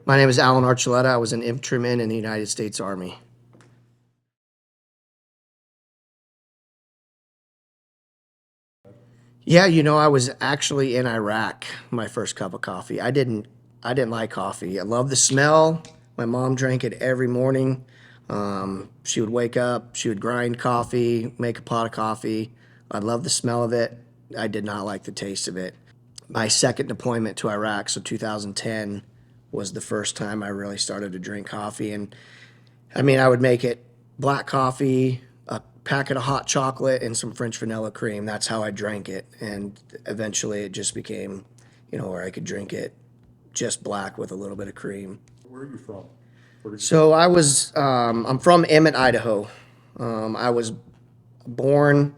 My name is Alan Archuleta. I was an infantryman in the United States Army. Yeah, I was actually in Iraq my first cup of coffee. I didn't like coffee. I love the smell. My mom drank it every morning. She would wake up, she would grind coffee, make a pot of coffee. I loved the smell of it. I did not like the taste of it. My second deployment to Iraq, so 2010, was the first time I really started to drink coffee. And I mean, I would make it black coffee, a packet of hot chocolate, and some French vanilla cream. That's how I drank it. And eventually it just became, where I could drink it just black with a little bit of cream. Where are you from? So I'm from Emmett, Idaho. I was born,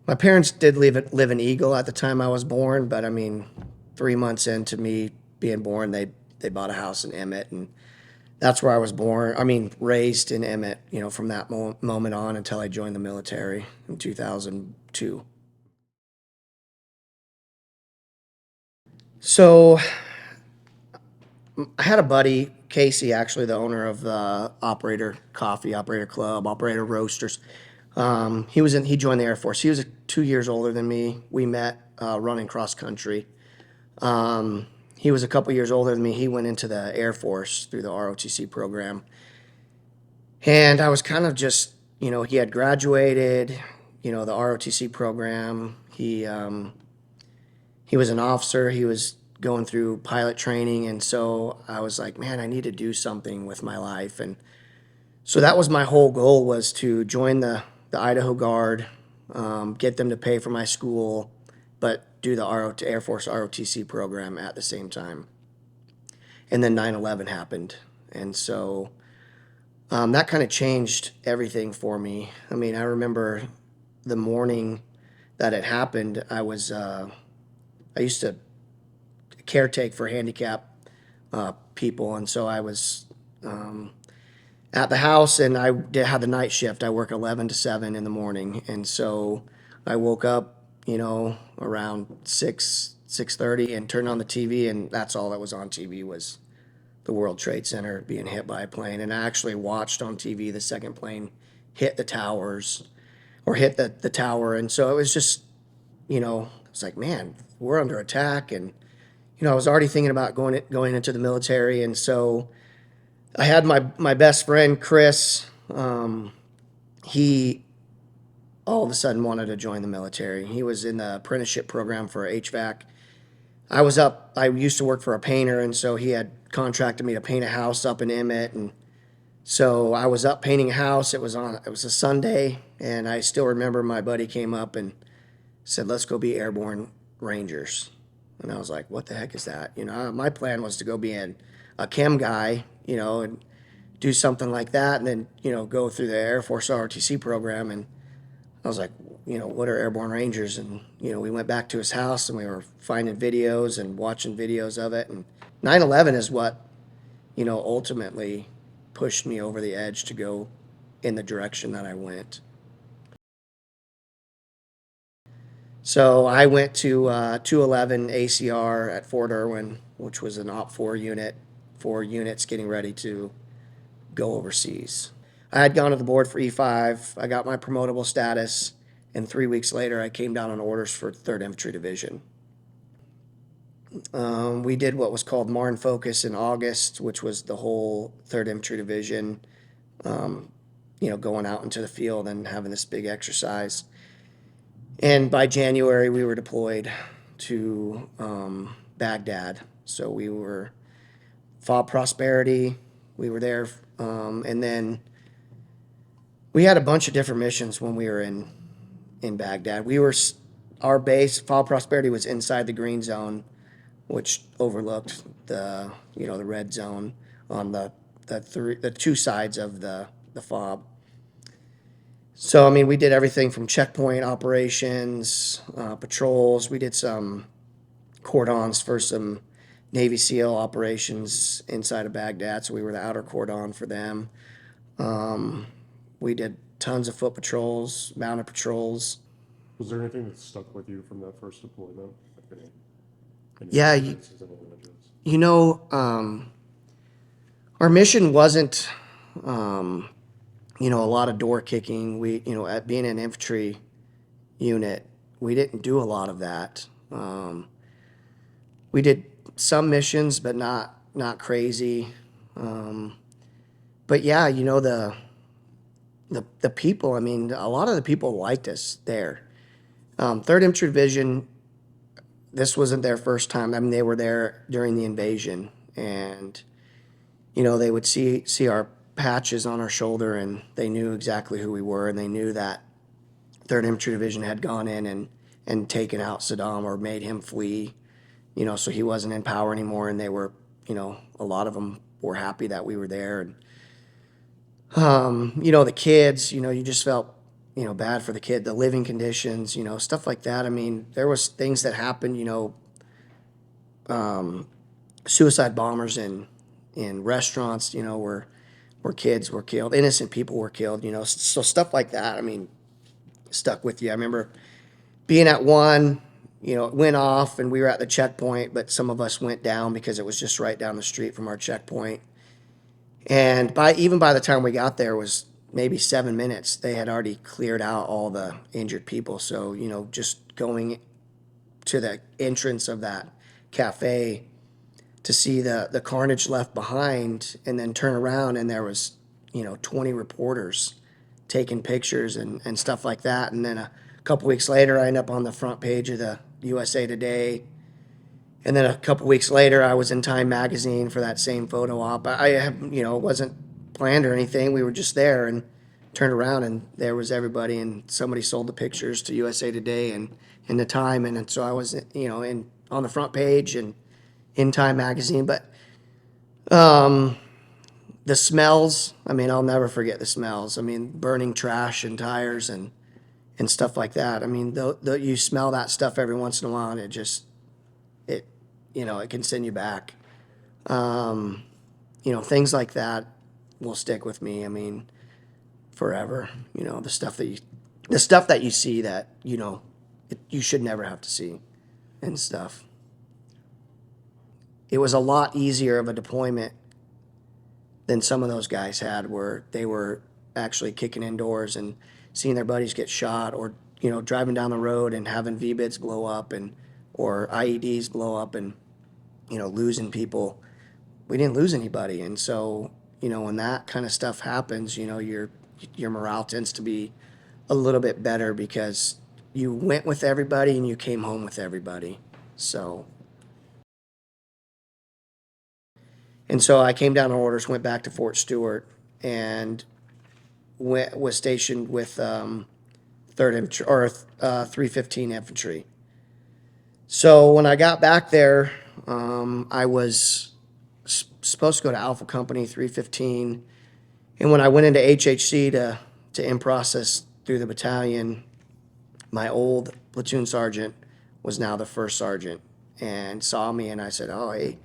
my parents did live in Eagle at the time I was born, but I mean, 3 months into me being born, they bought a house in Emmett, and that's where I was born. I mean, raised in Emmett, from that moment on until I joined the military in 2002. So I had a buddy, Casey, actually the owner of Operator Coffee, Operator Club, Operator Roasters. He joined the Air Force. He was 2 years older than me. We met running cross country. He was a couple years older than me. He went into the Air Force through the ROTC program. And I was kind of just, he had graduated, the ROTC program. He was an officer. He was going through pilot training. And so I was like, man, I need to do something with my life. And so that was my whole goal, was to join the Idaho Guard, get them to pay for my school, but do the Air Force ROTC program at the same time. And then 9/11 happened. And so that kind of changed everything for me. I mean, I remember the morning that it happened. I used to caretake for handicapped people, and so I was at the house, and had the night shift. I work 11 to 7 in the morning, and so I woke up, around 6:30, and turned on the TV, and that's all that was on TV was the World Trade Center being hit by a plane. And I actually watched on TV the second plane hit the towers, or hit the tower. And so it was just, it's like, man, we're under attack. And, I was already thinking about going into the military. And so I had my best friend, Chris. He all of a sudden wanted to join the military. He was in the apprenticeship program for HVAC. I used to work for a painter, and so he had contracted me to paint a house up in Emmett. And so I was up painting a house. It was a Sunday, and I still remember my buddy came up and said, "Let's go be airborne rangers." And I was like, "What the heck is that?" My plan was to go be a chem guy, and do something like that, and then, go through the Air Force ROTC program. And I was like, what are airborne rangers? And, we went back to his house, and we were finding videos and watching videos of it. And 9/11 is what, ultimately pushed me over the edge to go in the direction that I went. So I went to 211 ACR at Fort Irwin, which was an Op 4 unit, 4 units getting ready to go overseas. I had gone to the board for E5. I got my promotable status, and 3 weeks later, I came down on orders for 3rd Infantry Division. We did what was called Marne Focus in August, which was the whole 3rd Infantry Division, going out into the field and having this big exercise. And by January, we were deployed to Baghdad. So we were FOB Prosperity. We were there, and then we had a bunch of different missions when we were in Baghdad. Our base, FOB Prosperity, was inside the green zone, which overlooked the red zone on the two sides of the FOB. So, I mean, we did everything from checkpoint operations, patrols. We did some cordons for some Navy SEAL operations inside of Baghdad, so we were the outer cordon for them. We did tons of foot patrols, mounted patrols. Was there anything that stuck with you from that first deployment? Like any Yeah, experiences, any images? you know, um, Our mission wasn't, um, a lot of door kicking. At being an infantry unit, we didn't do a lot of that. We did some missions, but not crazy. Um, but yeah, the people. I mean, a lot of the people liked us there. Third Infantry Division. This wasn't their first time. I mean, they were there during the invasion, and they would see our patches on our shoulder, and they knew exactly who we were, and they knew that Third Infantry Division had gone in and taken out Saddam or made him flee. So he wasn't in power anymore, and they were, a lot of them were happy that we were there, and the kids, you just felt, bad for the kid, the living conditions, stuff like that. I mean, there was things that happened, suicide bombers in restaurants, where kids were killed, innocent people were killed, so stuff like that. I mean, stuck with you. I remember being at one, it went off and we were at the checkpoint, but some of us went down because it was just right down the street from our checkpoint. And even by the time we got there was maybe 7 minutes, they had already cleared out all the injured people. So, just going to the entrance of that cafe to see the carnage left behind and then turn around and there was, 20 reporters taking pictures and stuff like that. And then a couple weeks later, I ended up on the front page of the USA Today. And then a couple weeks later, I was in Time Magazine for that same photo op. It wasn't planned or anything. We were just there and turned around and there was everybody and somebody sold the pictures to USA Today and in the Time. And so I was, on the front page and in Time Magazine. But the smells, I mean, I'll never forget the smells. I mean, burning trash and tires and stuff like that. I mean, you smell that stuff every once in a while and it can send you back. Things like that will stick with me. I mean, forever. The stuff that you see that you should never have to see and stuff. It was a lot easier of a deployment than some of those guys had, where they were actually kicking indoors and seeing their buddies get shot, or driving down the road and having VBIEDs blow up or IEDs blow up and losing people. We didn't lose anybody, and so when that kind of stuff happens, your morale tends to be a little bit better because you went with everybody and you came home with everybody. So I came down on orders, went back to Fort Stewart, and was stationed with 3rd Infantry or 315 Infantry. So when I got back there, I was supposed to go to Alpha Company 315, and when I went into HHC to in process through the battalion, my old platoon sergeant was now the first sergeant and saw me, and I said, "Oh, hey,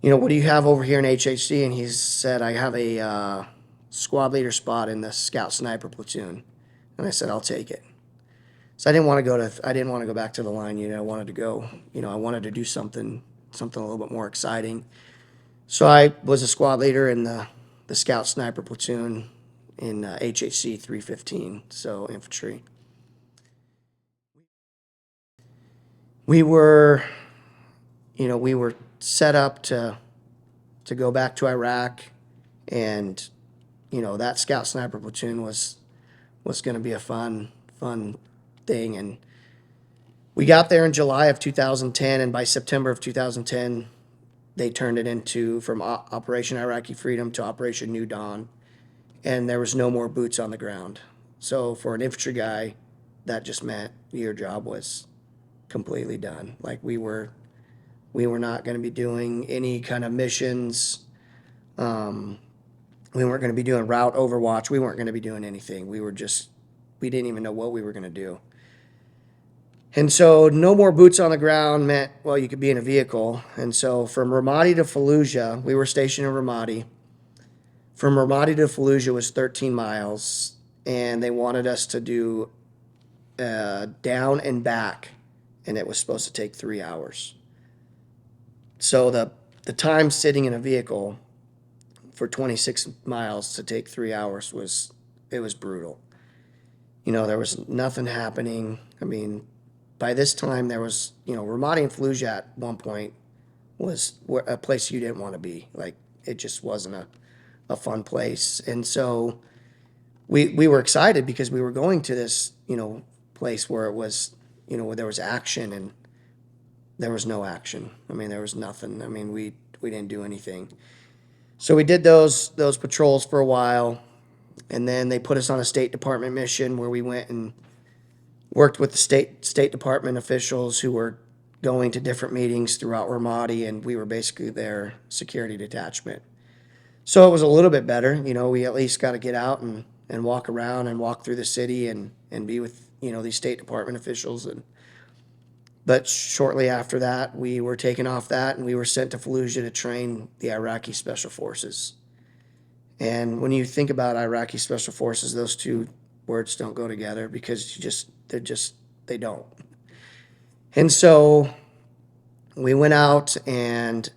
what do you have over here in HHC?" And he said, "I have a squad leader spot in the Scout Sniper platoon." And I said, "I'll take it." So I didn't want to go back to the line. I wanted to go, I wanted to do something a little bit more exciting. So I was a squad leader in the Scout Sniper platoon in HHC 315, so infantry. We were set up to go back to Iraq, and that Scout Sniper platoon was going to be a fun thing. And we got there in July of 2010, and by September of 2010, they turned it from Operation Iraqi Freedom to Operation New Dawn, and there was no more boots on the ground. So for an infantry guy, that just meant your job was completely done. Like we were not going to be doing any kind of missions. We weren't going to be doing route overwatch. We weren't going to be doing anything. We didn't even know what we were going to do. And so no more boots on the ground meant, well, you could be in a vehicle. And so from Ramadi to Fallujah, we were stationed in Ramadi. From Ramadi to Fallujah was 13 miles, and they wanted us to do down and back, and it was supposed to take 3 hours. So the time sitting in a vehicle for 26 miles to take 3 hours it was brutal. You know, there was nothing happening. I mean, by this time there was, you know, Ramadi and Fallujah at one point was a place you didn't want to be. Like, it just wasn't a fun place. And so we were excited because we were going to this, you know, place where it was, you know, where there was action, and there was no action. I mean, there was nothing. I mean, we didn't do anything. So we did those patrols for a while, and then they put us on a State Department mission where we went and worked with the State Department officials who were going to different meetings throughout Ramadi, and we were basically their security detachment. So it was a little bit better. You know, we at least got to get out and walk around and walk through the city and be with, you know, these State Department officials. But shortly after that, we were taken off that, and we were sent to Fallujah to train the Iraqi Special Forces. And when you think about Iraqi Special Forces, those two words don't go together because they don't. And so we went out, and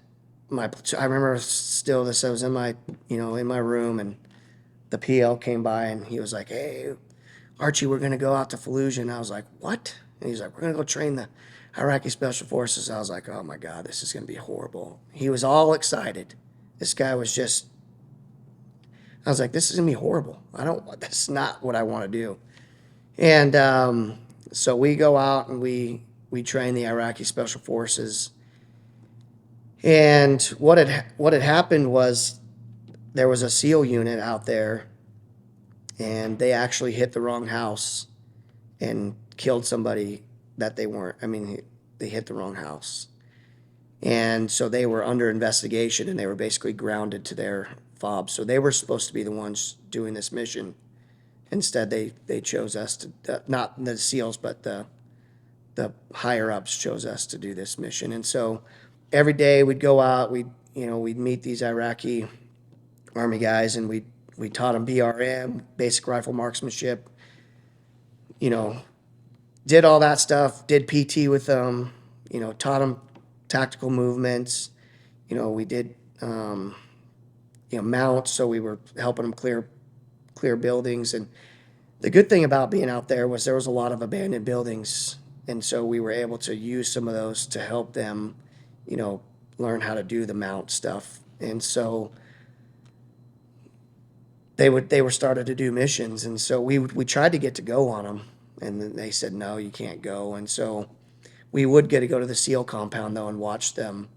I remember still this, I was in my, you know, in my room, and the PL came by, and he was like, "Hey, Archie, we're going to go out to Fallujah." And I was like, "What?" And he's like, "We're going to go train the Iraqi Special Forces." I was like, "Oh my God, this is going to be horrible." He was all excited. This guy was just, I was like, "This is going to be horrible. That's not what I want to do." And so we go out and we train the Iraqi Special Forces. And what had happened was there was a SEAL unit out there, and they actually hit the wrong house and killed somebody that they weren't. I mean, they hit the wrong house. And so they were under investigation, and they were basically grounded to their fob. So they were supposed to be the ones doing this mission. Instead, they chose us to, not the SEALs, but the higher ups chose us to do this mission. And so every day we'd go out, we'd meet these Iraqi Army guys, and we taught them BRM, basic rifle marksmanship, you know, did all that stuff, did PT with them, you know, taught them tactical movements. You know, we did, mounts, so we were helping them clear buildings. And the good thing about being out there was there was a lot of abandoned buildings, and so we were able to use some of those to help them, you know, learn how to do the mount stuff. And so they were started to do missions, and so we tried to get to go on them, and then they said, "No, you can't go." And so we would get to go to the SEAL compound though and watch them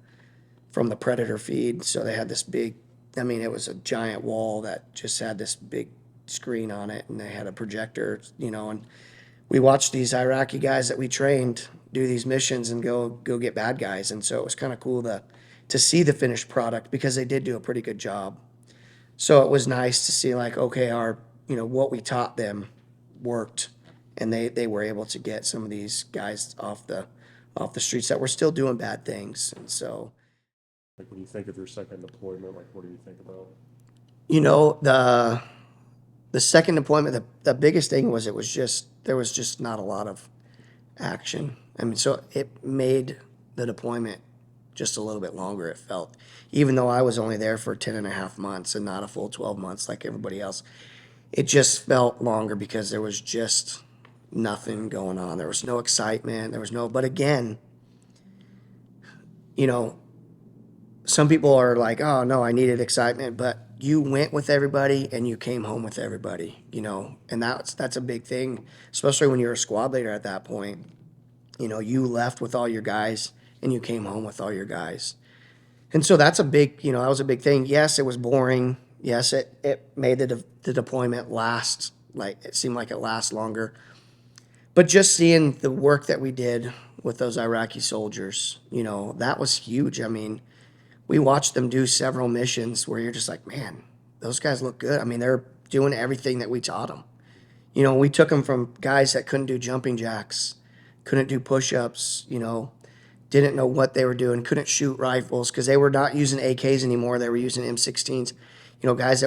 from the Predator feed. So they had this big, I mean, it was a giant wall that just had this big screen on it, and they had a projector, you know, and we watched these Iraqi guys that we trained do these missions and go get bad guys. And so it was kind of cool to see the finished product, because they did do a pretty good job. So it was nice to see, like, okay, what we taught them worked, and they were able to get some of these guys off the streets that were still doing bad things. And so, Like, when you think of your second deployment, like, what do you think about? you know, the second deployment, the biggest thing was there was just not a lot of action. I mean, so it made the deployment just a little bit longer, it felt. Even though I was only there for 10 and a half months and not a full 12 months like everybody else, it just felt longer because there was just nothing going on. There was no excitement. But again, you know, some people are like, "Oh no, I needed excitement," but you went with everybody and you came home with everybody, you know, and that's a big thing, especially when you're a squad leader at that point. You know, you left with all your guys and you came home with all your guys. And so that's that was a big thing. Yes, it was boring. Yes, it made the deployment last, like, it seemed like it lasts longer. But just seeing the work that we did with those Iraqi soldiers, you know, that was huge. I mean, we watched them do several missions where you're just like, man, those guys look good. I mean, they're doing everything that we taught them. You know, we took them from guys that couldn't do jumping jacks, couldn't do push-ups, you know, didn't know what they were doing, couldn't shoot rifles because they were not using AKs anymore. They were using M16s. You know, guys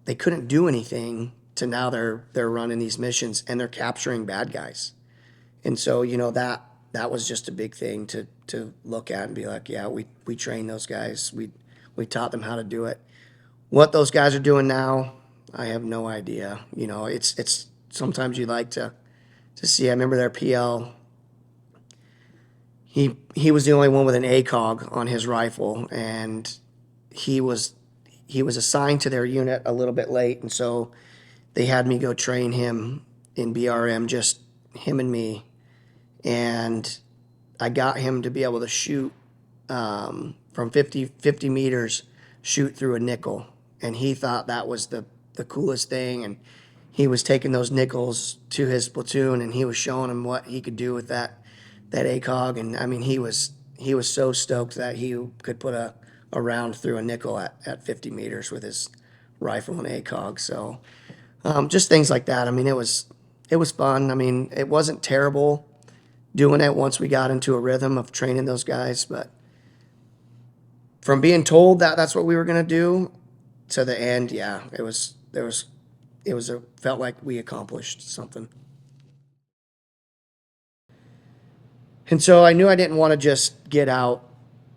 they couldn't do anything, to now they're running these missions and they're capturing bad guys. And so, you know, that was just a big thing to look at and be like, yeah, we trained those guys. We taught them how to do it. What those guys are doing now, I have no idea. You know, it's sometimes you like to see. I remember their PL. He was the only one with an ACOG on his rifle, and he was he was assigned to their unit a little bit late, and so they had me go train him in BRM, just him and me, and I got him to be able to shoot from 50 meters, shoot through a nickel, and he thought that was the coolest thing, and he was taking those nickels to his platoon, and he was showing them what he could do with that ACOG, and I mean he was so stoked that he could put a round through a nickel at 50 meters with his rifle and ACOG. So just things like that. I mean, it was fun. I mean, it wasn't terrible doing it once we got into a rhythm of training those guys, but from being told that that's what we were gonna do to the end, yeah, it felt like we accomplished something. And so I knew I didn't want to just get out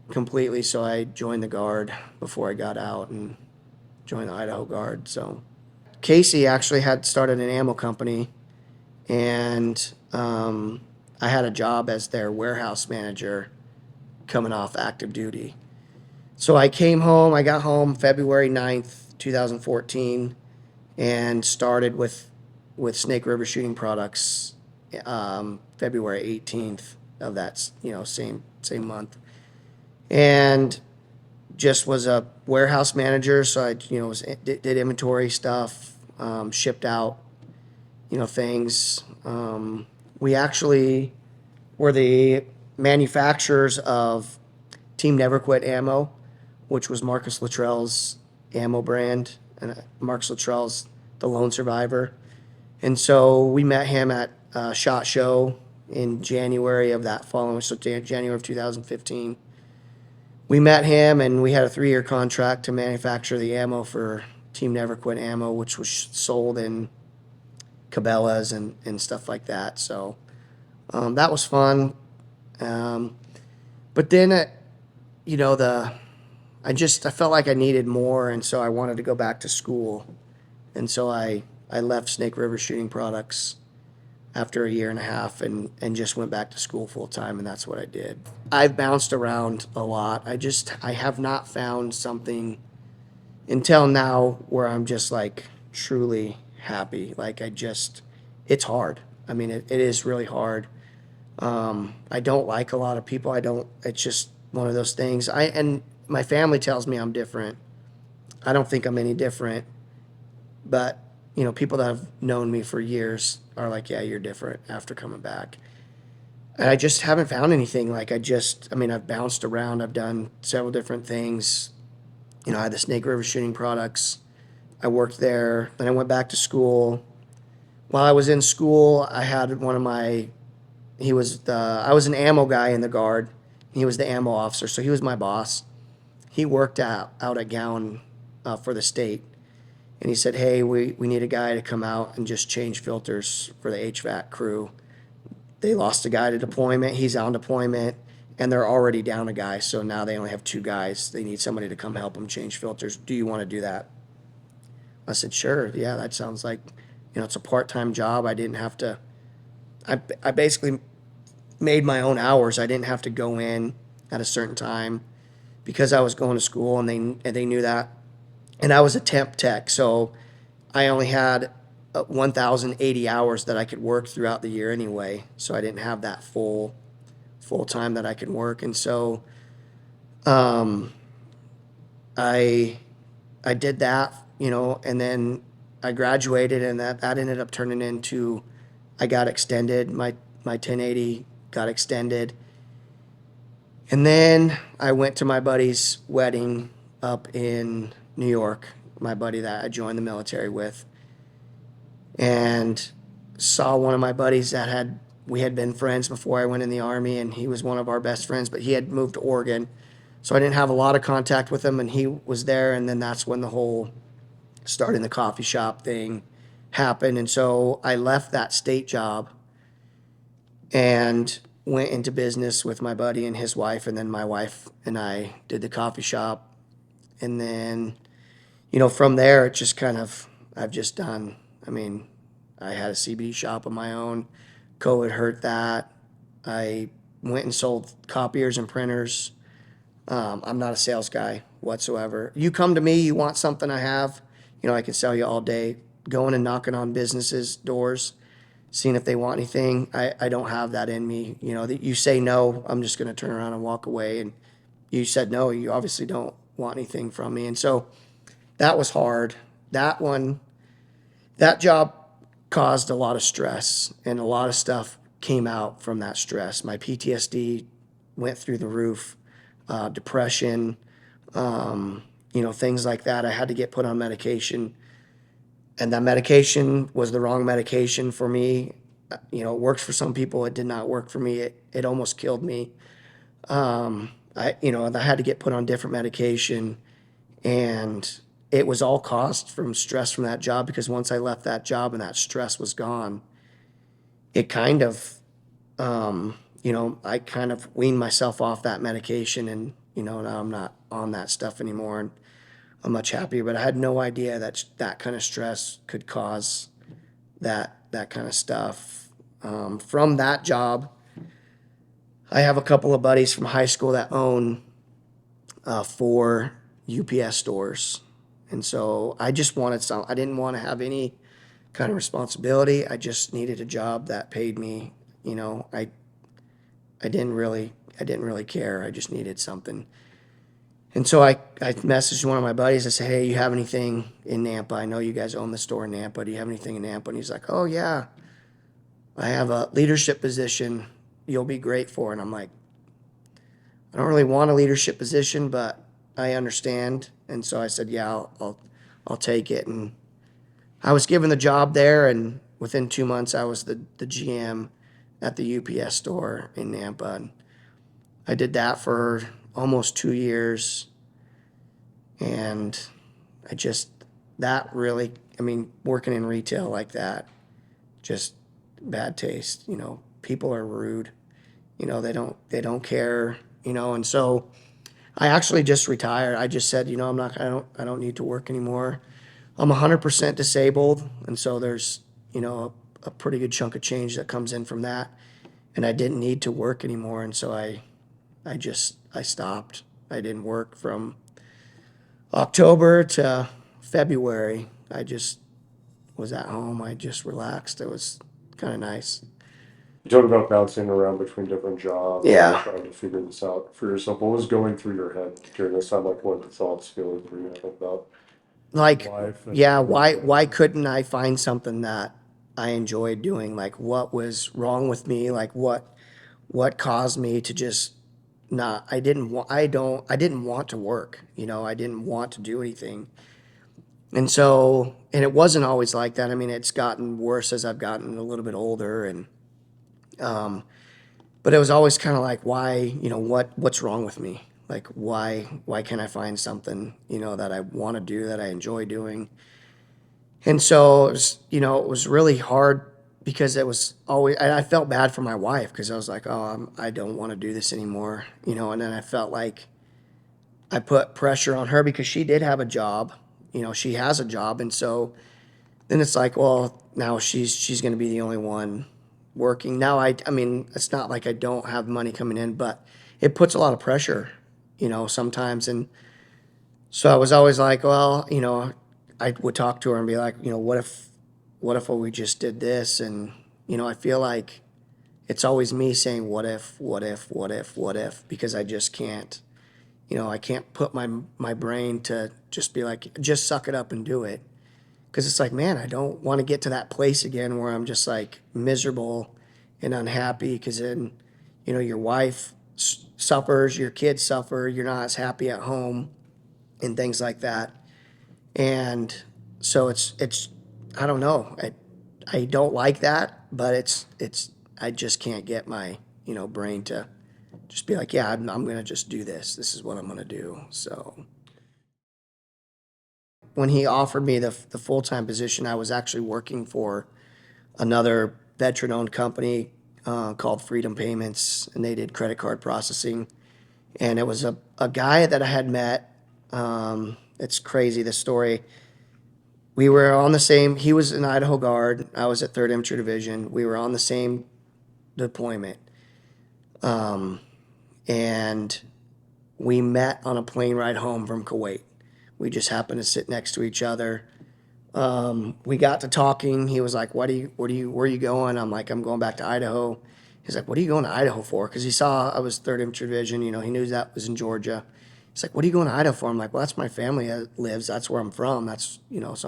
completely, so I joined the Guard before I got out and joined the Idaho Guard. So Casey actually had started an ammo company, and I had a job as their warehouse manager coming off active duty. So I got home February 9th, 2014, and started with Snake River Shooting Products February 18th of that, same month. And just was a warehouse manager, so I, did inventory stuff, shipped out, things. We actually were the manufacturers of Team Never Quit ammo, which was Marcus Luttrell's ammo brand, and Marcus Luttrell's the lone survivor. And so we met him at SHOT Show in January of that following, so January of 2015. We met him, and we had a 3-year contract to manufacture the ammo for Team Never Quit ammo, which was sold in Cabela's and stuff like that. So that was fun. But then, I felt like I needed more, and so I wanted to go back to school. And so I left Snake River Shooting Products after a year and a half and just went back to school full time, and that's what I did. I've bounced around a lot. I have not found something until now where I'm just like truly happy. Like it's hard. I mean, it is really hard. I don't like a lot of people. It's just one of those things. And my family tells me I'm different. I don't think I'm any different, but people that have known me for years are like, yeah, you're different after coming back. And I just haven't found anything. I've bounced around. I've done several different things. I had the Snake River Shooting Products. I worked there. Then I went back to school. While I was in school, I had I was an ammo guy in the Guard. He was the ammo officer, so he was my boss. He worked out at Gowan for the state. And he said, hey, we need a guy to come out and just change filters for the HVAC crew. They lost a guy to deployment. He's on deployment, and they're already down a guy. So now they only have 2 guys. They need somebody to come help them change filters. Do you want to do that? I said, sure. Yeah, that sounds like, it's a part-time job. I didn't have to, I basically made my own hours. I didn't have to go in at a certain time because I was going to school, and they knew that. And I was a temp tech, so I only had 1,080 hours that I could work throughout the year anyway. So I didn't have that full time that I could work, and so I did that, and then I graduated, and that ended up turning into I got extended. My 1080 got extended, and then I went to my buddy's wedding up in New York, my buddy that I joined the military with, and saw one of my buddies we had been friends before I went in the Army, and he was one of our best friends, but he had moved to Oregon, so I didn't have a lot of contact with him, and he was there, and then that's when the whole starting the coffee shop thing happened. And so I left that state job and went into business with my buddy and his wife, and then my wife and I did the coffee shop. And then from there, it just kind of, I've just done, I mean, I had a CBD shop of my own. COVID hurt that. I went and sold copiers and printers. I'm not a sales guy whatsoever. You come to me, you want something I have, I can sell you all day. Going and knocking on businesses' doors, seeing if they want anything. I don't have that in me. That you say no, I'm just going to turn around and walk away. And you said no, you obviously don't want anything from me. And so that was hard. That job caused a lot of stress, and a lot of stuff came out from that stress. My PTSD went through the roof, depression, things like that. I had to get put on medication, and that medication was the wrong medication for me. It works for some people. It did not work for me. It almost killed me. I had to get put on different medication, and it was all caused from stress from that job, because once I left that job and that stress was gone, it kind of, I kind of weaned myself off that medication, and, now I'm not on that stuff anymore, and I'm much happier. But I had no idea that that kind of stress could cause that kind of stuff. From that job, I have a couple of buddies from high school that own 4 UPS stores. And so I just wanted I didn't want to have any kind of responsibility. I just needed a job that paid me. I didn't really care. I just needed something. And so I messaged one of my buddies. I said, hey, you have anything in Nampa? I know you guys own the store in Nampa. Do you have anything in Nampa? And he's like, oh, yeah, I have a leadership position you'll be great for. And I'm like, I don't really want a leadership position, but I understand. And so I said, yeah, I'll take it. And I was given the job there, and within 2 months, I was the GM at the UPS store in Nampa. And I did that for almost 2 years. And that really, working in retail like that, just bad taste. People are rude. They don't care. And so I actually just retired. I just said, I don't need to work anymore. I'm 100% disabled, and so there's, a pretty good chunk of change that comes in from that, and I didn't need to work anymore, and so I stopped. I didn't work from October to February. I just was at home. I just relaxed. It was kind of nice. You talked about bouncing around between different jobs and Yeah. trying to figure this out for yourself. What was going through your head during this time? Like, what the thoughts, feelings were you having about Like, life and yeah, why everything? why couldn't I find something that I enjoyed doing? Like, what was wrong with me? Like, what caused me to just not, I didn't want to work, I didn't want to do anything. And so, and it wasn't always like that. It's gotten worse as I've gotten a little bit older, and but it was always kind of like, why, what's wrong with me? Like, why can't I find something, that I want to do, that I enjoy doing? And so it was really hard, because it was always, and I felt bad for my wife, because I was like, oh, I don't want to do this anymore, and then I felt like I put pressure on her, because she did have a job, she has a job. And so then it's like, well, now she's going to be the only one working. Now, it's not like I don't have money coming in, but it puts a lot of pressure, sometimes. And so I was always like, well, I would talk to her and be like, what if we just did this? And, I feel like it's always me saying, what if, because I just can't, I can't put my brain to just be like, just suck it up and do it. Because it's like, man, I don't want to get to that place again where I'm just like miserable and unhappy, because then, your wife suffers, your kids suffer, you're not as happy at home, and things like that. And so it's I don't know. I don't like that, but I just can't get my, brain to just be like, yeah, I'm going to just do this. This is what I'm going to do. So when he offered me the full-time position, I was actually working for another veteran-owned company called Freedom Payments, and they did credit card processing. And it was a guy that I had met it's crazy, the story. We were on the same, he was in Idaho Guard, I was at 3rd Infantry Division. We were on the same deployment. And we met on a plane ride home from Kuwait. We just happened to sit next to each other. We got to talking. He was like, where are you going? I'm like, I'm going back to Idaho. He's like, what are you going to Idaho for? Because he saw I was 3rd Infantry Division, he knew that was in Georgia. He's like, what are you going to Idaho for? I'm like, well, that's my family that lives. That's where I'm from. So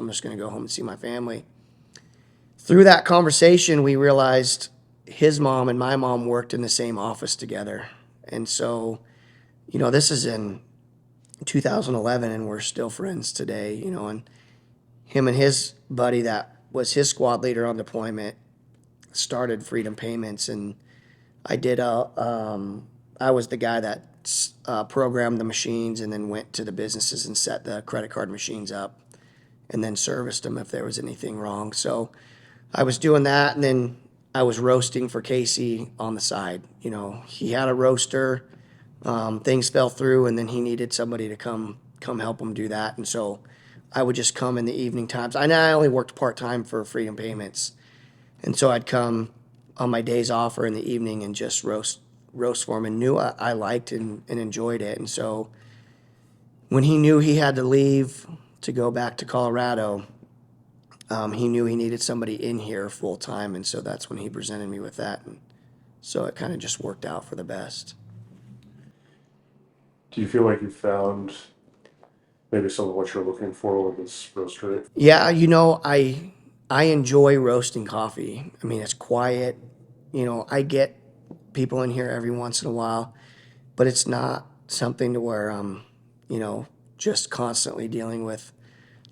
I'm just going to go home and see my family. Through that conversation, we realized his mom and my mom worked in the same office together. And so, this is in 2011 and we're still friends today, and him and his buddy that was his squad leader on deployment started Freedom Payments, and I was the guy that programmed the machines and then went to the businesses and set the credit card machines up and then serviced them if there was anything wrong. So I was doing that, and then I was roasting for Casey on the side. He had a roaster, things fell through, and then he needed somebody to come help him do that. And so I would just come in the evening times. I only worked part-time for Freedom Payments, and so I'd come on my days off or in the evening and just roast for him, and knew I liked and enjoyed it. And so when he knew he had to leave to go back to Colorado, he knew he needed somebody in here full time, and so that's when he presented me with that. And so it kind of just worked out for the best. Do you feel like you found maybe some of what you're looking for with this roaster? Yeah, I enjoy roasting coffee. I mean, it's quiet. I get people in here every once in a while, but it's not something to where I'm, just constantly dealing with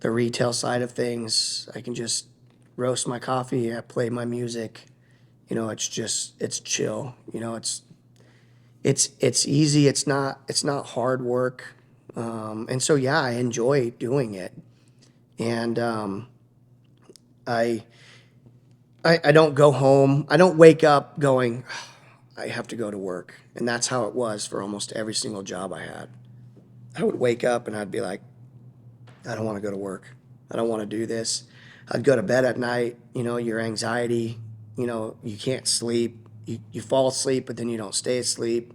the retail side of things. I can just roast my coffee, I play my music. It's chill. It's easy. It's not hard work. And so, yeah, I enjoy doing it. And I don't go home. I don't wake up going, I have to go to work. And that's how it was for almost every single job I had. I would wake up and I'd be like, I don't want to go to work. I don't want to do this. I'd go to bed at night, your anxiety, you can't sleep. You fall asleep, but then you don't stay asleep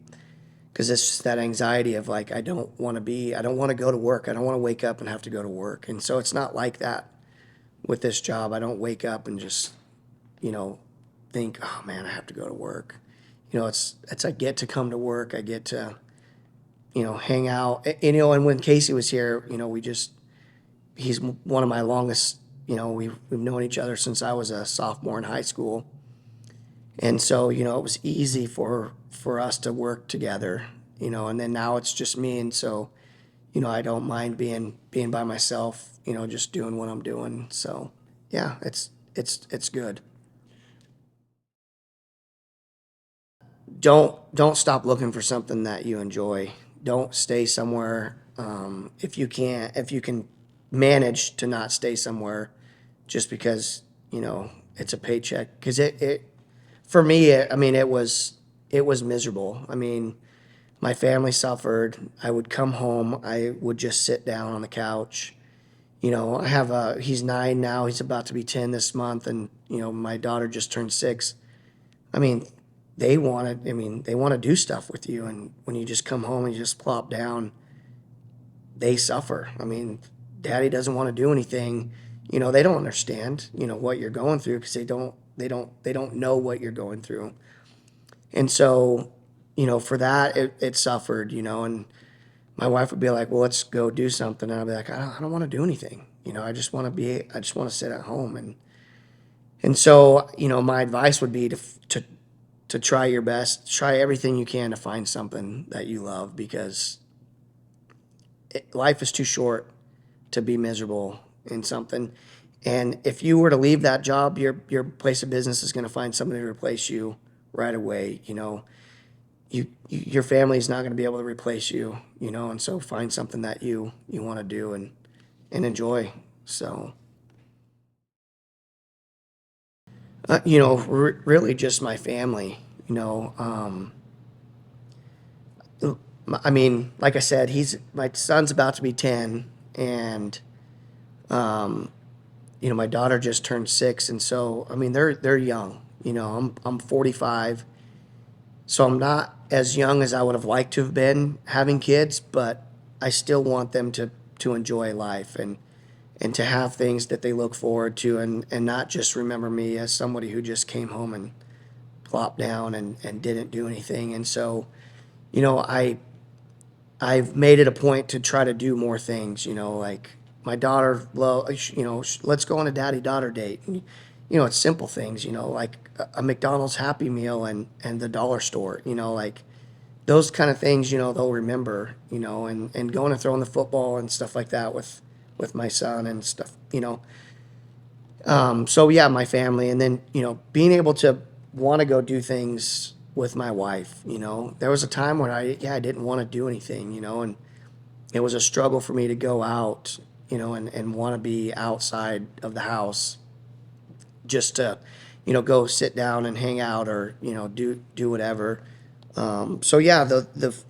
because it's just that anxiety of like, I don't want to go to work. I don't want to wake up and have to go to work. And so it's not like that with this job. I don't wake up and just, think, oh man, I have to go to work. It's I get to come to work. I get to, hang out. And when Casey was here, he's one of my longest, we've known each other since I was a sophomore in high school. And so, it was easy for us to work together, and then now it's just me. And so, I don't mind being by myself, just doing what I'm doing. So yeah, it's good. Don't stop looking for something that you enjoy. Don't stay somewhere, if you can manage to not stay somewhere just because, it's a paycheck. Because for me, it was miserable. I mean, my family suffered. I would come home. I would just sit down on the couch. He's 9 now. He's about to be 10 this month, and my daughter just turned 6. I mean, they want to do stuff with you, and when you just come home and you just plop down, they suffer. I mean, Daddy doesn't want to do anything. They don't understand, what you're going through because they don't know what you're going through. And so, for that, it suffered, and my wife would be like, well, let's go do something. And I'd be like, I don't want to do anything. I just want to sit at home. And so, my advice would be to try your best, try everything you can to find something that you love, because life is too short to be miserable in something. And if you were to leave that job, your place of business is going to find somebody to replace you right away. Your family's not going to be able to replace you, and so find something that you want to do and enjoy. So, really just my family, I mean, like I said, my son's about to be 10. and my daughter just turned 6, and so I mean they're young. I'm 45, so I'm not as young as I would have liked to have been having kids, but I still want them to enjoy life and to have things that they look forward to, and not just remember me as somebody who just came home and plopped down and didn't do anything. And so, you know, I've made it a point to try to do more things, like my daughter, let's go on a daddy-daughter date. And, it's simple things, like a McDonald's Happy Meal and the dollar store, like those kind of things, they'll remember, and going and throwing the football and stuff like that with my son and stuff. So yeah, my family, and then, being able to want to go do things with my wife. There was a time when I didn't want to do anything, and it was a struggle for me to go out, and want to be outside of the house just to, go sit down and hang out or, do whatever. So yeah,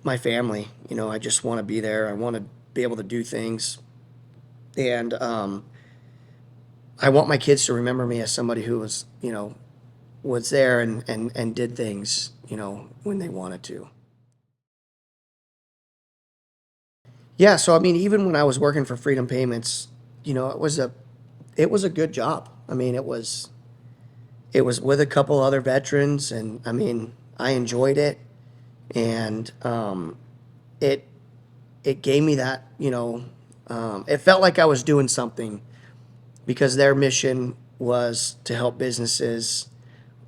my family, I just want to be there. I want to be able to do things. And, I want my kids to remember me as somebody who was there and did things, when they wanted to. Yeah, so I mean, even when I was working for Freedom Payments, it was a good job. I mean, it was with a couple other veterans, and I mean, I enjoyed it, and it it gave me that, it felt like I was doing something because their mission was to help businesses,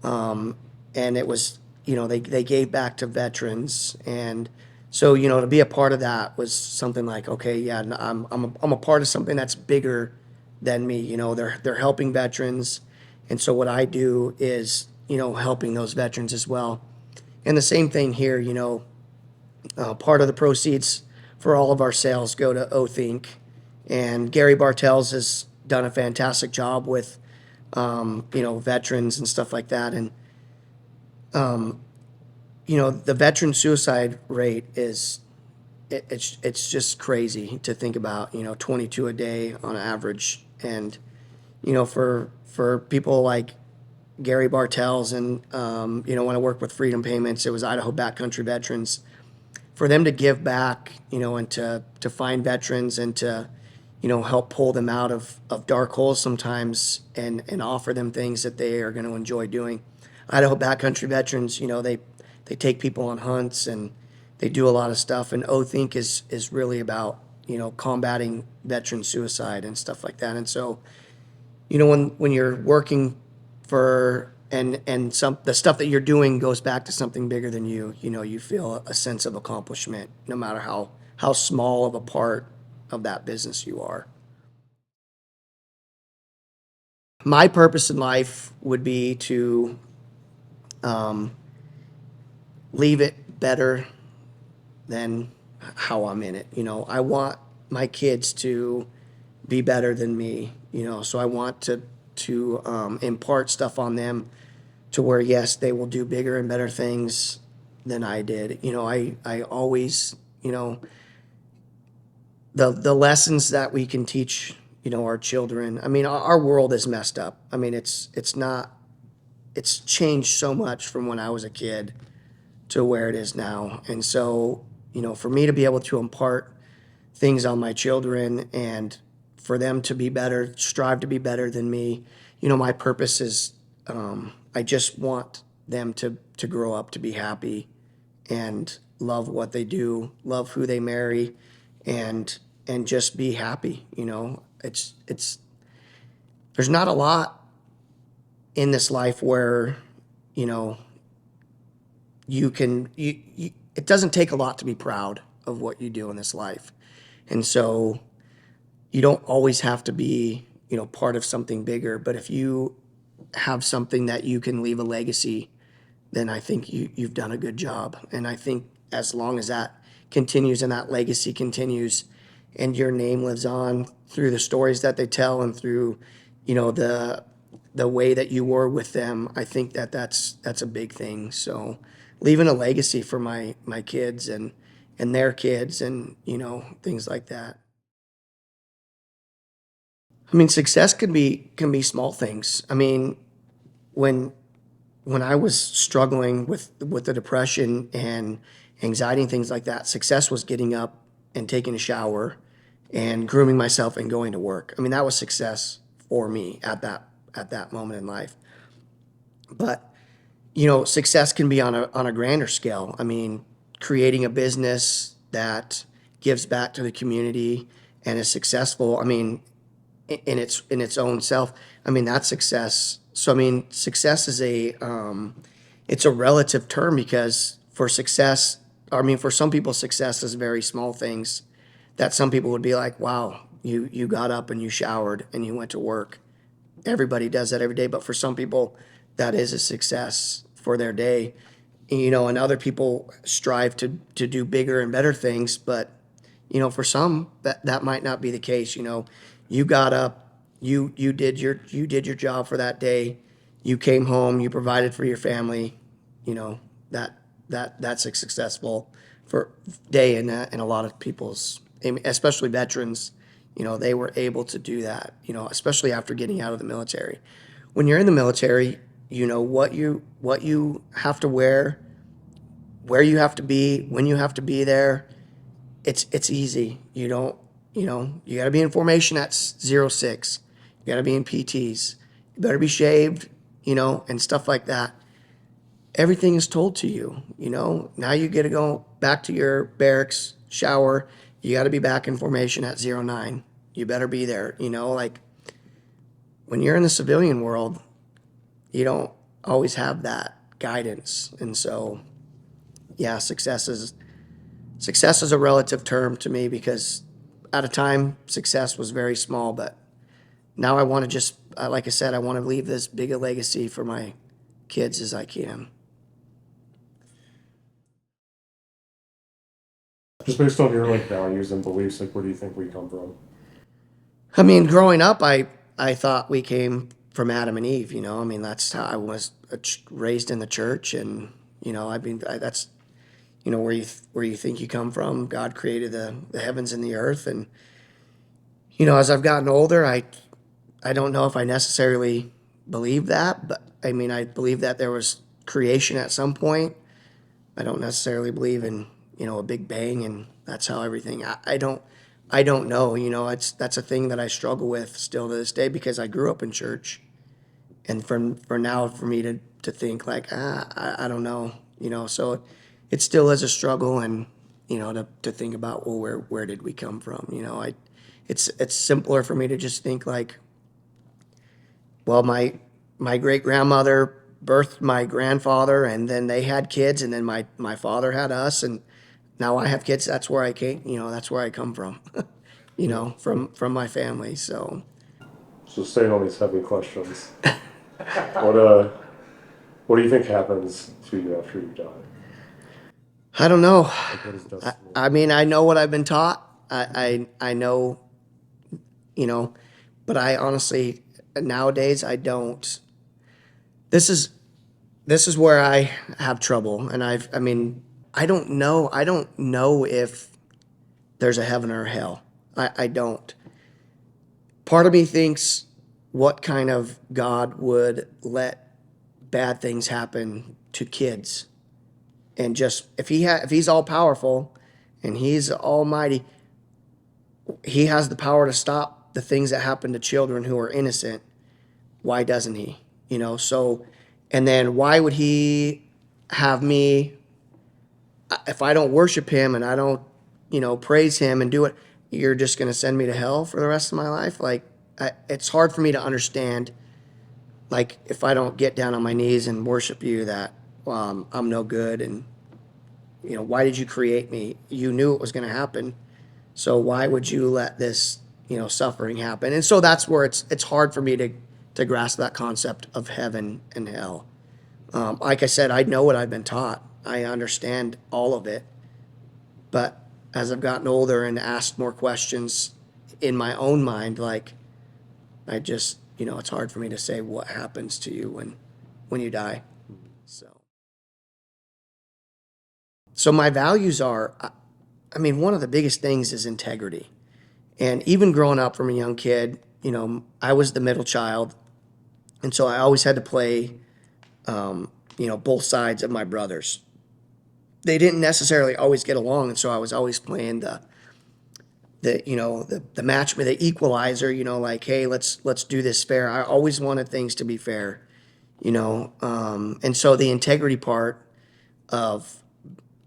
and it was, they gave back to veterans, and so, to be a part of that was something like, okay, yeah, I'm a part of something that's bigger than me. They're helping veterans, and so what I do is, helping those veterans as well. And the same thing here. Part of the proceeds for all of our sales go to OTHINK, and Gary Bartels has done a fantastic job with, veterans and stuff like that. And the veteran suicide rate it's just crazy to think about. 22 a day on average, and for people like Gary Bartels and when I worked with Freedom Payments, it was Idaho Backcountry Veterans. For them to give back, and to find veterans and to, help pull them out of dark holes sometimes and offer them things that they are going to enjoy doing. Idaho Backcountry Veterans, they take people on hunts and they do a lot of stuff. And OTHINK is really about, combating veteran suicide and stuff like that. And so, when you're working for and the stuff that you're doing goes back to something bigger than you, you feel a sense of accomplishment no matter how small of a part of that business you are. My purpose in life would be to leave it better than how I'm in it. I want my kids to be better than me. So I want to impart stuff on them to where, yes, they will do bigger and better things than I did. I always, the lessons that we can teach, our children. I mean, our world is messed up. I mean, it's not, it's changed so much from when I was a kid to where it is now. And so, for me to be able to impart things on my children and for them to be better, strive to be better than me, my purpose is, I just want them to grow up to be happy and love what they do, love who they marry, and just be happy. It's there's not a lot in this life where, you know, it doesn't take a lot to be proud of what you do in this life. And so you don't always have to be, part of something bigger, but if you have something that you can leave a legacy, then I think you've done a good job. And I think as long as that continues and that legacy continues and your name lives on through the stories that they tell and through, the way that you were with them, I think that's a big thing. So leaving a legacy for my kids and their kids and, things like that. I mean, success can be small things. I mean, when when I was struggling with the depression and anxiety and things like that, success was getting up and taking a shower and grooming myself and going to work. I mean, that was success for me at that moment in life. But success can be on a grander scale. I mean, creating a business that gives back to the community and is successful. I mean, in its own self. I mean, that's success. So I mean, success is it's a relative term because for success, I mean, for some people, success is very small things that some people would be like, wow, you got up and you showered and you went to work. Everybody does that every day, but for some people, that is a success for their day. And other people strive to do bigger and better things, but for some that might not be the case. You got up, you did your job for that day, you came home, you provided for your family. That that's a successful for day in a lot of people's, I mean, especially veterans. They were able to do that. Especially after getting out of the military. When you're in the military, what you have to wear, where you have to be, when you have to be there. It's easy. You got to be in formation at 06. You got to be in PTs. You better be shaved, and stuff like that. Everything is told to you. Now you get to go back to your barracks, shower. You got to be back in formation at 09. You better be there. Like when you're in the civilian world, you don't always have that guidance. And so, yeah, success is a relative term to me because at a time success was very small, but now I want to just, like I said, I want to leave this big a legacy for my kids as I can. Just based on your like values and beliefs, like where do you think we come from? I mean, growing up, I thought we came from Adam and Eve. I mean, that's how I was raised in the church, and I mean, that's where you think you come from. God created the heavens and the earth, and as I've gotten older, I don't know if I necessarily believe that, but I mean, I believe that there was creation at some point. I don't necessarily believe in a big bang and that's how everything. I don't know. That's a thing that I struggle with still to this day because I grew up in church, and for now for me to think like I don't know. So it still is a struggle, and to think about, well, where did we come from? It's simpler for me to just think like, well, my great grandmother birthed my grandfather, and then they had kids, and then my father had us, and now I have kids. That's where I came. That's where I come from. From my family. So So staying on these heavy questions, what what do you think happens to you after you die? I don't know. Like what is I, destiny? I mean, I know what I've been taught. I know, you know, but I honestly nowadays I don't. This is this is where I have trouble, and I mean, I don't know. I don't know if there's a heaven or a hell. I don't. Part of me thinks, what kind of God would let bad things happen to kids? And just if he's all powerful and he's almighty, he has the power to stop the things that happen to children who are innocent. Why doesn't he? So, and then why would he have me, if I don't worship him and I don't, praise him and do it, you're just going to send me to hell for the rest of my life? Like, it's hard for me to understand, like, if I don't get down on my knees and worship you, that I'm no good. And, why did you create me? You knew it was going to happen. So why would you let this, suffering happen? And so that's where it's hard for me to grasp that concept of heaven and hell. Like I said, I know what I've been taught. I understand all of it. But as I've gotten older and asked more questions in my own mind, like, I just, it's hard for me to say what happens to you when you die. So my values are, I mean, one of the biggest things is integrity. And even growing up from a young kid, I was the middle child, and so I always had to play, both sides of my brothers. They didn't necessarily always get along, and so I was always playing the match with the equalizer. Like, hey, let's do this fair. I always wanted things to be fair. And so the integrity part of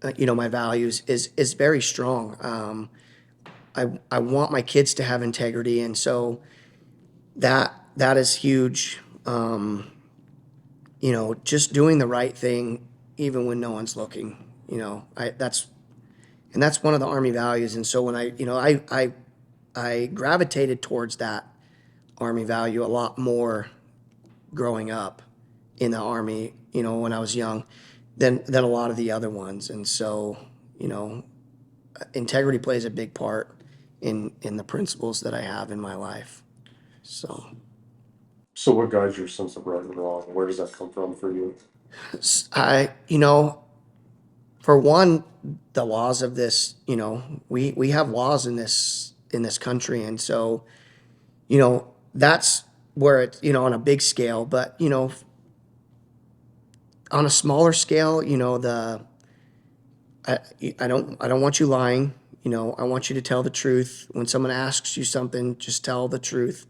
my values is very strong. I want my kids to have integrity, and so that is huge. Just doing the right thing even when no one's looking. That's one of the Army values. And so when I gravitated towards that Army value a lot more growing up in the Army, when I was young, than a lot of the other ones. And so, integrity plays a big part in the principles that I have in my life. So So what guides your sense of right and wrong? Where does that come from for you? for one, the laws of this, we have laws in this country, and so, that's where it's, on a big scale. But on a smaller scale, I, I don't want you lying. I want you to tell the truth. When someone asks you something, just tell the truth.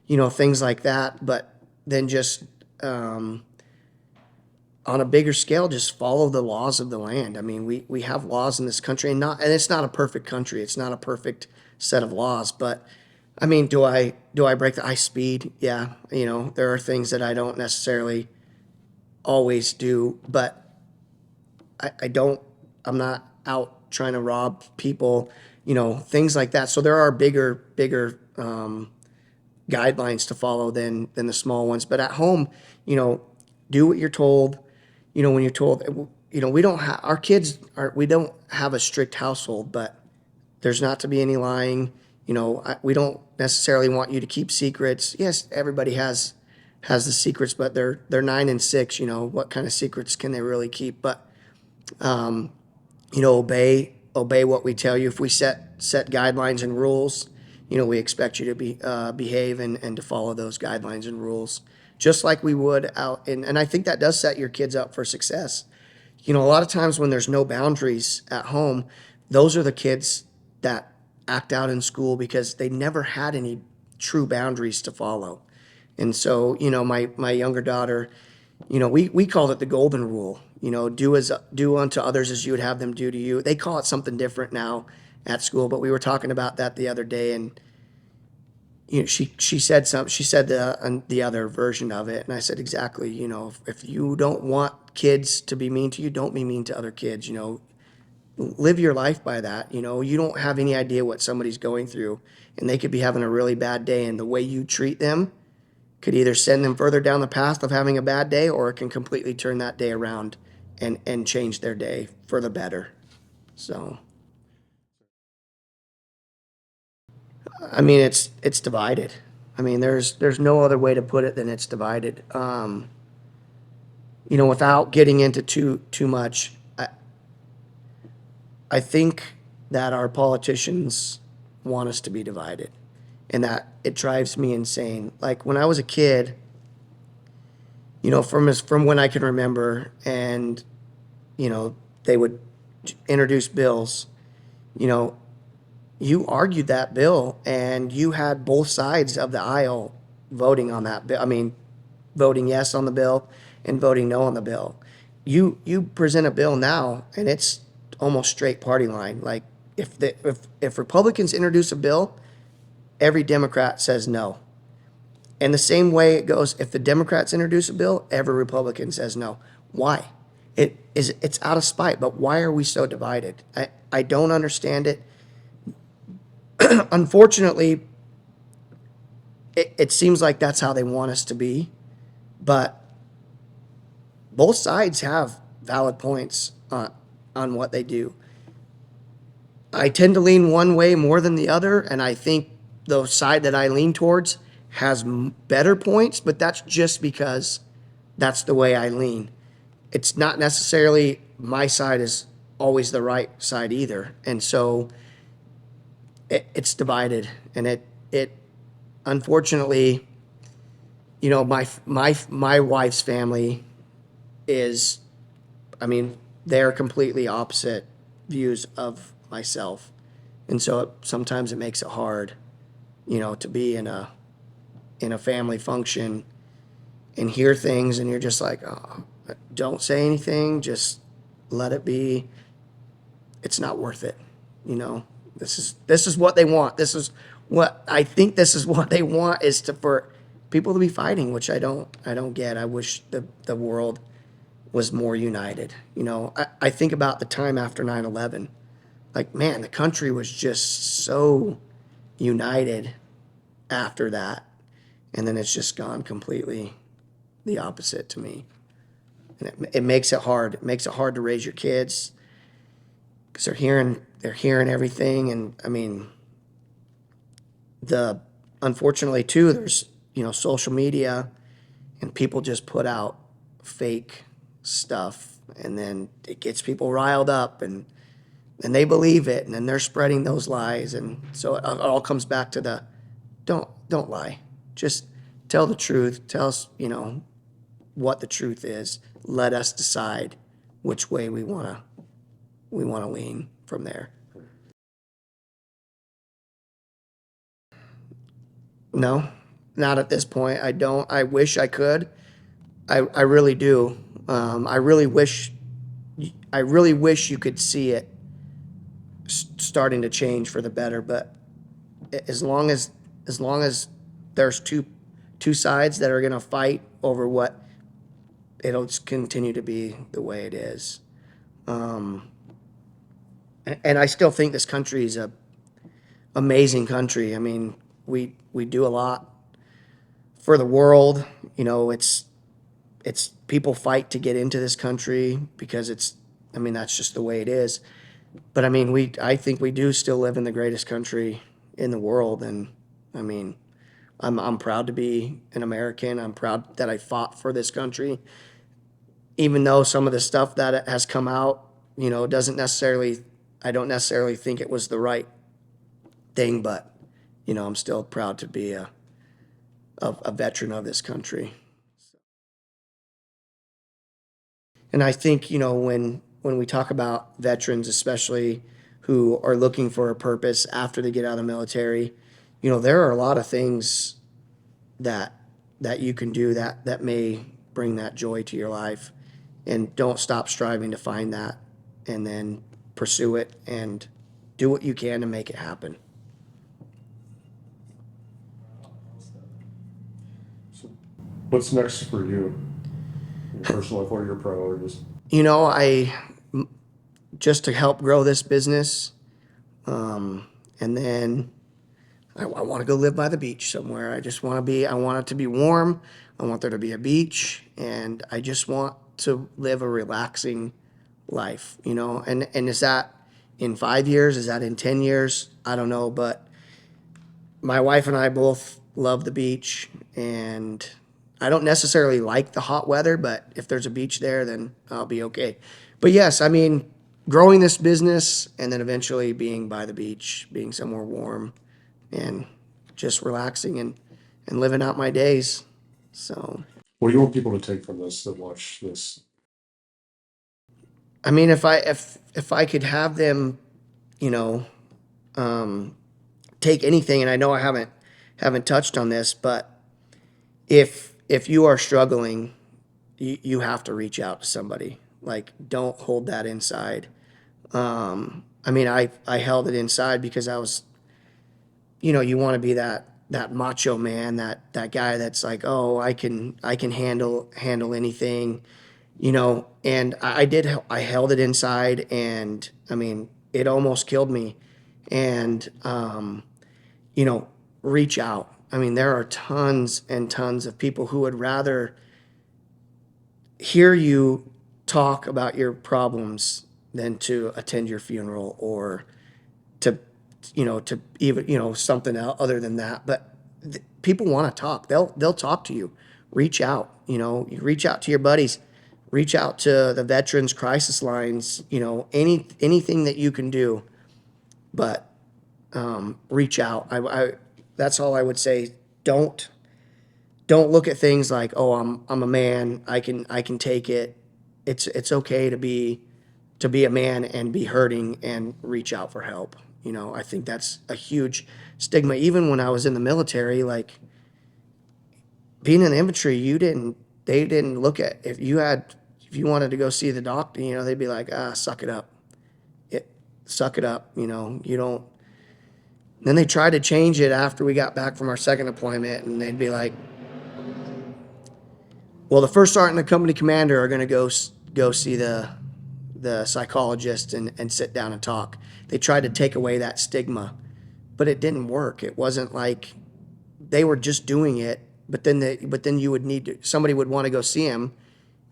Things like that. But then just on a bigger scale, just follow the laws of the land. I mean, we have laws in this country, and it's not a perfect country. It's not a perfect set of laws. But I mean, do I break the ice speed? Yeah. There are things that I don't necessarily always do, but I don't, I'm not out trying to rob people, things like that. So there are bigger guidelines to follow than the small ones. But at home, do what you're told. When you're told, we don't have our kids are we don't have a strict household, but there's not to be any lying. We don't necessarily want you to keep secrets. Yes, everybody has the secrets, but they're 9 and 6. What kind of secrets can they really keep? But obey what we tell you. If we set guidelines and rules, we expect you to behave and to follow those guidelines and rules, just like we would out. And I think that does set your kids up for success. A lot of times when there's no boundaries at home, those are the kids that act out in school because they never had any true boundaries to follow. And so, my younger daughter, we called it the golden rule. Do unto others as you would have them do to you. They call it something different now at school, but we were talking about that the other day, and she said something. She said the other version of it, and I said exactly. If you don't want kids to be mean to you, don't be mean to other kids. Live your life by that. You don't have any idea what somebody's going through, and they could be having a really bad day, and the way you treat them could either send them further down the path of having a bad day, or it can completely turn that day around and change their day for the better. So, I mean, it's divided. I mean, there's no other way to put it than it's divided. Without getting into too much, I think that our politicians want us to be divided, and that it drives me insane. Like when I was a kid, from when I can remember, and they would introduce bills. You argued that bill, and you had both sides of the aisle voting on that bill. I mean, voting yes on the bill and voting no on the bill. You present a bill now, and it's almost straight party line. Like if Republicans introduce a bill, every Democrat says no. And the same way it goes, if the Democrats introduce a bill, every Republican says no. Why? It's out of spite, but why are we so divided? I don't understand it. Unfortunately, it seems like that's how they want us to be, but both sides have valid points on what they do. I tend to lean one way more than the other, and I think the side that I lean towards has better points, but that's just because that's the way I lean. It's not necessarily my side is always the right side either, and so it's divided, and it unfortunately, you know, my wife's family is, I mean, they're completely opposite views of myself. And so sometimes it makes it hard, you know, to be in a family function and hear things and you're just like, oh, don't say anything, just let it be. It's not worth it. You know, this is what they want. This is what I think this is what they want is to for people to be fighting, which I don't get. I wish the world was more united. You know, I think about the time after 9/11. Like, man, the country was just so united after that. And then it's just gone completely the opposite to me. And it makes it hard. It makes it hard to raise your kids because they're hearing everything. And I mean, unfortunately too, there's, you know, social media and people just put out fake stuff and then it gets people riled up and they believe it and then they're spreading those lies. And so it all comes back to the don't lie. Just tell the truth. Tell us, you know, what the truth is. Let us decide which way we want to lean from there. No, not at this point. I don't. I wish I could. I really do. I really wish. I really wish you could see it starting to change for the better. But as long as there's two sides that are going to fight over what, it'll just continue to be the way it is. And I still think this country is a amazing country. I mean, we do a lot for the world. You know, it's people fight to get into this country because I mean, that's just the way it is. But I mean, I think we do still live in the greatest country in the world. And I mean, I'm proud to be an American. I'm proud that I fought for this country, even though some of the stuff that has come out, you know, I don't necessarily think it was the right thing, but, you know, I'm still proud to be a veteran of this country. And I think, you know, when we talk about veterans, especially who are looking for a purpose after they get out of the military, you know, there are a lot of things that you can do that may bring that joy to your life. And don't stop striving to find that and then pursue it and do what you can to make it happen. So what's next for you? In your personal life, what are your priorities? You know, just to help grow this business, and then I want to go live by the beach somewhere. I want it to be warm. I want there to be a beach, and I just want to live a relaxing life, you know. And is that in 5 years? Is that in 10 years? I don't know, but my wife and I both love the beach, and I don't necessarily like the hot weather, but if there's a beach there, then I'll be okay. But yes, I mean, growing this business and then eventually being by the beach, being somewhere warm and just relaxing and living out my days. So, What do you want people to take from this that watch this? I mean, if I could have them, you know, take anything, and I know I haven't touched on this, but if you are struggling, you have to reach out to somebody. Like, don't hold that inside. I mean, I held it inside because I was, you know, you want to be that macho man, that guy that's like, oh, I can handle anything, you know. And I held it inside, and I mean, it almost killed me. And you know, reach out. I mean, there are tons and tons of people who would rather hear you talk about your problems than to attend your funeral or to, you know, to even, you know, something else other than that. But people want to talk. They'll talk to you. Reach out. You know, you reach out to your buddies. Reach out to the veterans crisis lines. You know, anything that you can do. But reach out. That's all I would say don't look at things like, oh, I'm a man, I can take it. It's okay to be a man and be hurting and reach out for help. You know, I think that's a huge stigma. Even when I was in the military, like being in the infantry, they didn't look at if you wanted to go see the doctor, you know, they'd be like, suck it up. Suck it up, you know, you don't. Then they tried to change it after we got back from our second deployment, and they'd be like, well, the first sergeant and the company commander are going to go see the psychologist and sit down and talk. They tried to take away that stigma, but it didn't work. It wasn't like they were just doing it, but then you would somebody would want to go see him,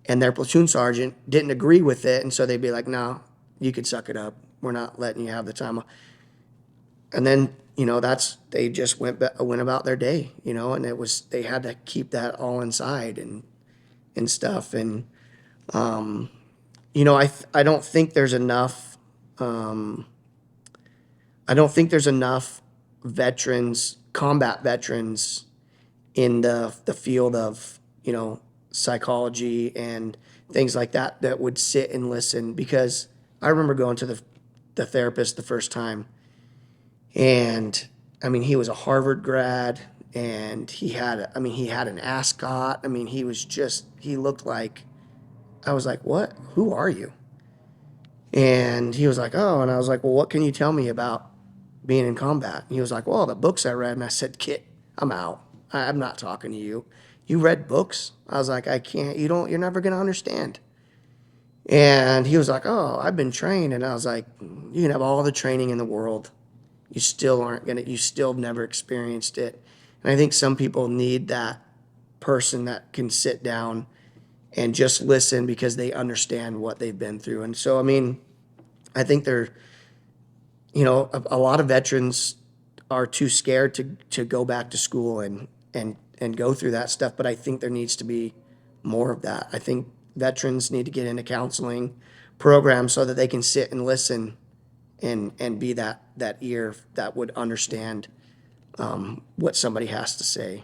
and their platoon sergeant didn't agree with it, and so they'd be like, no, you could suck it up. We're not letting you have the time. And then, you know, they just went about their day, you know, and they had to keep that all inside and stuff. And, you know, I don't think there's enough, veterans, combat veterans in the field of, you know, psychology and things like that would sit and listen. Because I remember going to the therapist the first time, and I mean, he was a Harvard grad, and he had an ascot. I mean, he looked like, I was like, what? Who are you? And he was like, oh, and I was like, well, what can you tell me about being in combat? And he was like, well, the books I read. And I said, Kit, I'm out. I'm not talking to you. You read books? I was like, I can't, you're never going to understand. And he was like, oh, I've been trained. And I was like, you can have all the training in the world. You still never experienced it. And I think some people need that person that can sit down and just listen because they understand what they've been through. And so, I mean, I think you know, a lot of veterans are too scared to go back to school and go through that stuff. But I think there needs to be more of that. I think veterans need to get into counseling programs so that they can sit and listen and be that ear that would understand what somebody has to say.